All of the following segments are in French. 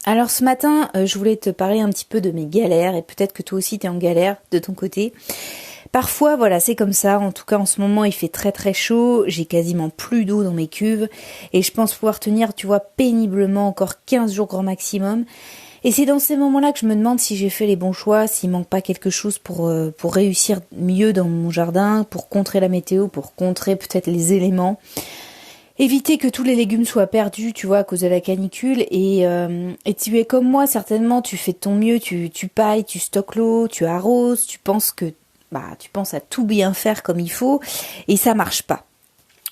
Alors ce matin, je voulais te parler un petit peu de mes galères et peut-être que toi aussi t'es en galère de ton côté. Parfois, voilà, c'est comme ça. En tout cas, en ce moment, il fait très très chaud. J'ai quasiment plus d'eau dans mes cuves et je pense pouvoir tenir, tu vois, péniblement encore 15 jours grand maximum. Et c'est dans ces moments-là que je me demande si j'ai fait les bons choix, s'il manque pas quelque chose pour réussir mieux dans mon jardin, pour contrer la météo, pour contrer peut-être les éléments. Éviter que tous les légumes soient perdus, tu vois, à cause de la canicule. Et tu es comme moi, certainement, tu fais de ton mieux, tu pailles, tu stockes l'eau, tu arroses, tu penses à tout bien faire comme il faut, et ça marche pas.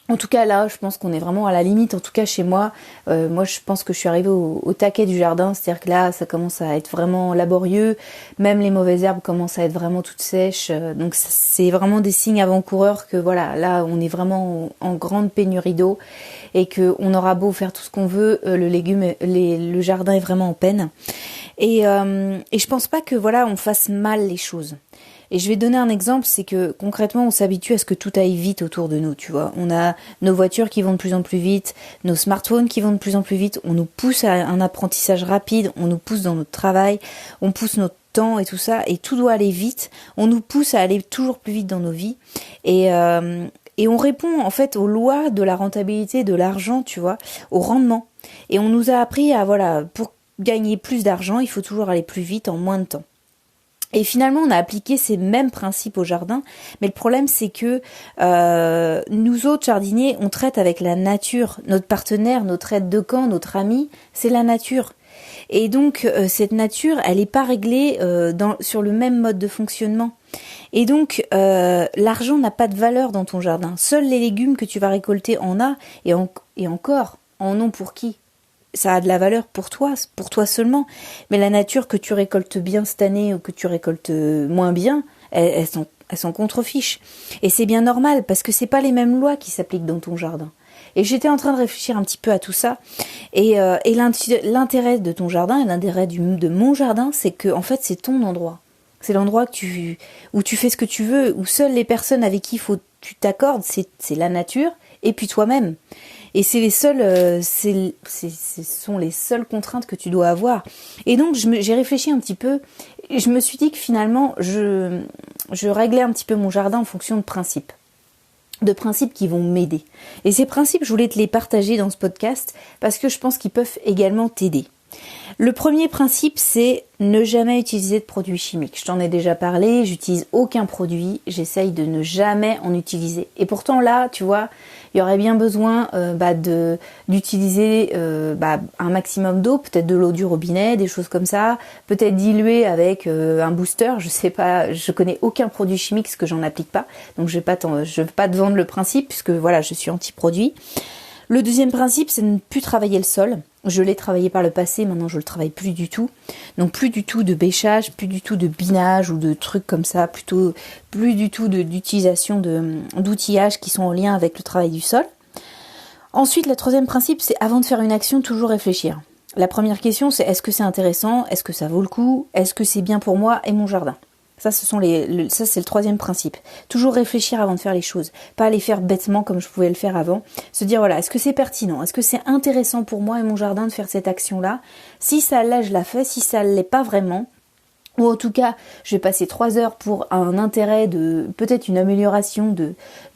En tout cas, là, je pense qu'on est vraiment à la limite. En tout cas, chez moi, moi, je pense que je suis arrivée au taquet du jardin. C'est-à-dire que là, ça commence à être vraiment laborieux. Même les mauvaises herbes commencent à être vraiment toutes sèches. Donc, c'est vraiment des signes avant-coureurs que, voilà, là, on est vraiment en grande pénurie d'eau et que on aura beau faire tout ce qu'on veut, le jardin est vraiment en peine. Et je pense pas que, voilà, on fasse mal les choses. Et je vais donner un exemple, c'est que concrètement, on s'habitue à ce que tout aille vite autour de nous, tu vois. On a nos voitures qui vont de plus en plus vite, nos smartphones qui vont de plus en plus vite, on nous pousse à un apprentissage rapide, on nous pousse dans notre travail, on pousse notre temps et tout ça, et tout doit aller vite. On nous pousse à aller toujours plus vite dans nos vies. Et on répond en fait aux lois de la rentabilité, de l'argent, tu vois, au rendement. Et on nous a appris à, voilà, pour gagner plus d'argent, il faut toujours aller plus vite en moins de temps. Et finalement, on a appliqué ces mêmes principes au jardin, mais le problème, c'est que nous autres jardiniers, on traite avec la nature. Notre partenaire, notre aide de camp, notre ami, c'est la nature. Et donc, cette nature, elle n'est pas réglée sur le même mode de fonctionnement. Et donc, l'argent n'a pas de valeur dans ton jardin. Seuls les légumes que tu vas récolter en a, et encore, en ont pour qui ? Ça a de la valeur pour toi seulement. Mais la nature que tu récoltes bien cette année ou que tu récoltes moins bien, elles s'en contrefichent. Et c'est bien normal parce que c'est pas les mêmes lois qui s'appliquent dans ton jardin. Et j'étais en train de réfléchir un petit peu à tout ça. Et l'intérêt de ton jardin et l'intérêt de mon jardin, c'est que en fait c'est ton endroit. C'est l'endroit où tu fais ce que tu veux, où seules les personnes avec qui tu t'accordes, c'est la nature et puis toi-même. Et c'est les seules, ce sont les seules contraintes que tu dois avoir. Et donc j'ai réfléchi un petit peu et je me suis dit que finalement je réglais un petit peu mon jardin en fonction de principes qui vont m'aider. Et ces principes, je voulais te les partager dans ce podcast parce que je pense qu'ils peuvent également t'aider. Le premier principe, c'est ne jamais utiliser de produits chimiques. Je t'en ai déjà parlé, j'utilise aucun produit, j'essaye de ne jamais en utiliser. Et pourtant là, tu vois, il y aurait bien besoin d'utiliser un maximum d'eau, peut-être de l'eau du robinet, des choses comme ça, peut-être diluer avec un booster, je sais pas, je connais aucun produit chimique parce que j'en applique pas, donc je vais pas te vendre le principe puisque voilà, je suis anti-produit. Le deuxième principe, c'est de ne plus travailler le sol. Je l'ai travaillé par le passé, maintenant je le travaille plus du tout. Donc plus du tout de bêchage, plus du tout de binage ou de trucs comme ça, plus du tout d'utilisation d'outillages qui sont en lien avec le travail du sol. Ensuite, le troisième principe, c'est avant de faire une action, toujours réfléchir. La première question, c'est est-ce que c'est intéressant ? Est-ce que ça vaut le coup ? Est-ce que c'est bien pour moi et mon jardin ? Ça, c'est le troisième principe. Toujours réfléchir avant de faire les choses. Pas les faire bêtement comme je pouvais le faire avant. Se dire, voilà, est-ce que c'est pertinent ? Est-ce que c'est intéressant pour moi et mon jardin de faire cette action-là ? Si ça l'est, je la fais. Si ça ne l'est pas vraiment, ou en tout cas, je vais passer 3 heures pour un intérêt de peut-être une amélioration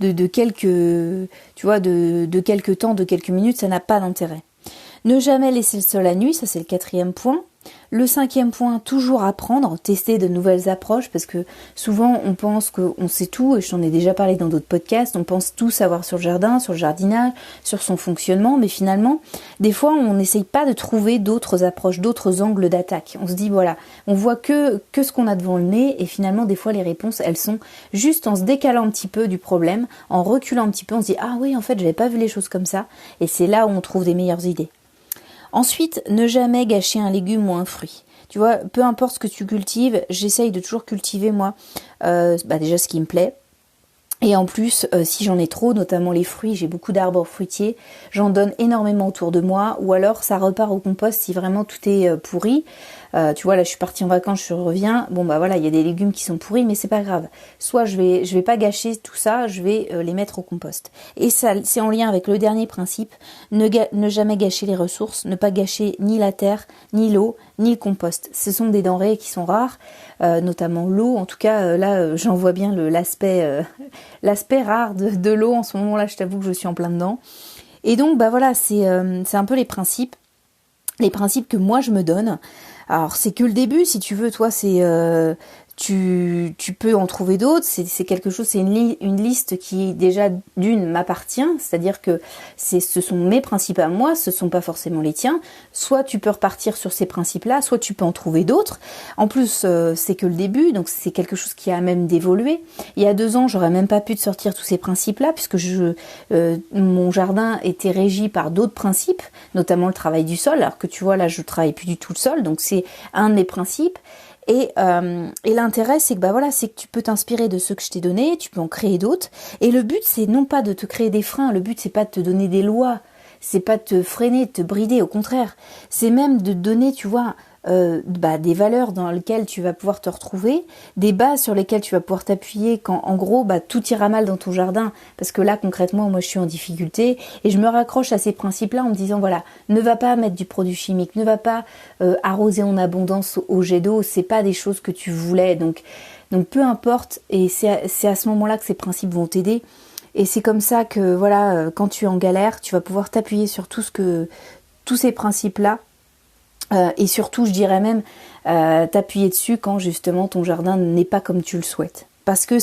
de quelques, tu vois, de quelques temps, de quelques minutes, ça n'a pas d'intérêt. Ne jamais laisser le sol la nuit, ça c'est le 4e point. Le 5e point, toujours apprendre, tester de nouvelles approches, parce que souvent on pense qu'on sait tout, et je t'en ai déjà parlé dans d'autres podcasts, on pense tout savoir sur le jardin, sur le jardinage, sur son fonctionnement, mais finalement, des fois on n'essaye pas de trouver d'autres approches, d'autres angles d'attaque. On se dit voilà, on voit que ce qu'on a devant le nez, et finalement des fois les réponses elles sont juste en se décalant un petit peu du problème, en reculant un petit peu, on se dit ah oui en fait j'avais pas vu les choses comme ça, et c'est là où on trouve des meilleures idées. Ensuite, ne jamais gâcher un légume ou un fruit. Tu vois, peu importe ce que tu cultives, j'essaye de toujours cultiver moi déjà ce qui me plaît. Et en plus, si j'en ai trop, notamment les fruits, j'ai beaucoup d'arbres fruitiers, j'en donne énormément autour de moi, ou alors ça repart au compost si vraiment tout est pourri. Tu vois, là je suis partie en vacances, je reviens, bon bah voilà, il y a des légumes qui sont pourris, mais c'est pas grave. Soit je vais pas gâcher tout ça, je vais les mettre au compost. Et ça, c'est en lien avec le dernier principe, ne jamais gâcher les ressources, ne pas gâcher ni la terre, ni l'eau, ni le compost. Ce sont des denrées qui sont rares, notamment l'eau. En tout cas, là, j'en vois bien l'aspect rare de l'eau en ce moment-là. Je t'avoue que je suis en plein dedans. Et donc, bah voilà, c'est un peu les principes que moi je me donne. Alors c'est que le début, si tu veux, toi c'est tu peux en trouver d'autres, c'est quelque chose, c'est une liste qui déjà d'une m'appartient, c'est-à-dire que ce sont mes principes à moi, ce sont pas forcément les tiens. Soit tu peux repartir sur ces principes-là, soit tu peux en trouver d'autres. En plus, c'est que le début, donc c'est quelque chose qui a même d'évoluer. Il y a 2 ans, j'aurais même pas pu te sortir tous ces principes-là, puisque mon jardin était régi par d'autres principes, notamment le travail du sol, alors que tu vois là, je travaille plus du tout le sol, donc c'est un de mes principes. Et l'intérêt, c'est que bah voilà, c'est que tu peux t'inspirer de ceux que je t'ai donnés, tu peux en créer d'autres. Et le but, c'est non pas de te créer des freins, le but c'est pas de te donner des lois, c'est pas de te freiner, de te brider, au contraire. C'est même de te donner, tu vois, des valeurs dans lesquelles tu vas pouvoir te retrouver, des bases sur lesquelles tu vas pouvoir t'appuyer quand en gros tout ira mal dans ton jardin, parce que là concrètement moi je suis en difficulté et je me raccroche à ces principes-là en me disant voilà, ne va pas mettre du produit chimique, ne va pas arroser en abondance au jet d'eau, c'est pas des choses que tu voulais, donc peu importe, et c'est à ce moment-là que ces principes vont t'aider. Et c'est comme ça que voilà, quand tu es en galère, tu vas pouvoir t'appuyer sur tous ces principes-là. Et surtout, je dirais même, t'appuyer dessus quand justement ton jardin n'est pas comme tu le souhaites. Parce que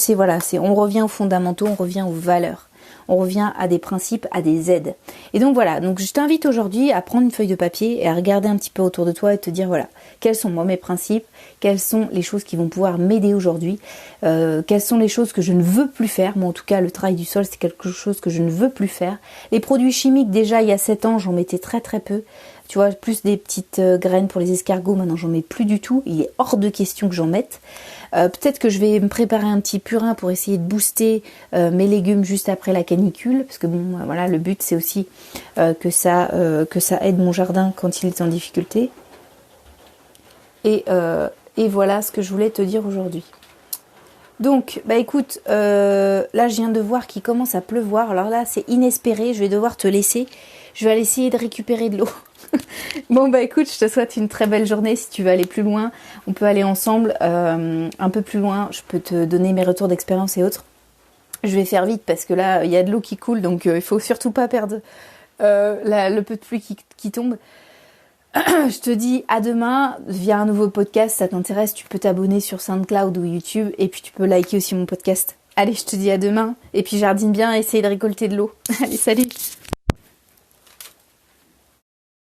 on revient aux fondamentaux, on revient aux valeurs. On revient à des principes, à des aides. Et donc voilà, donc je t'invite aujourd'hui à prendre une feuille de papier et à regarder un petit peu autour de toi et te dire voilà, quels sont moi mes principes, quelles sont les choses qui vont pouvoir m'aider aujourd'hui, quelles sont les choses que je ne veux plus faire. Moi en tout cas, le travail du sol, c'est quelque chose que je ne veux plus faire. Les produits chimiques, déjà il y a 7 ans, j'en mettais très très peu. Tu vois, plus des petites graines pour les escargots, maintenant j'en mets plus du tout. Il est hors de question que j'en mette. Peut-être que je vais me préparer un petit purin pour essayer de booster mes légumes juste après la canicule, parce que bon, voilà, le but c'est aussi que ça aide mon jardin quand il est en difficulté. Et voilà ce que je voulais te dire aujourd'hui. Donc, bah écoute, là je viens de voir qu'il commence à pleuvoir. Alors là, c'est inespéré. Je vais devoir te laisser. Je vais aller essayer de récupérer de l'eau. Bon bah écoute, je te souhaite une très belle journée. Si tu veux aller plus loin, on peut aller ensemble un peu plus loin. Je peux te donner mes retours d'expérience et autres. Je vais faire vite parce que là, il y a de l'eau qui coule, donc il faut surtout pas perdre le peu de pluie qui tombe. Je te dis à demain via un nouveau podcast. Si ça t'intéresse, tu peux t'abonner sur SoundCloud ou YouTube et puis tu peux liker aussi mon podcast. Allez, je te dis à demain et puis jardine bien et essaye de récolter de l'eau. Allez, salut!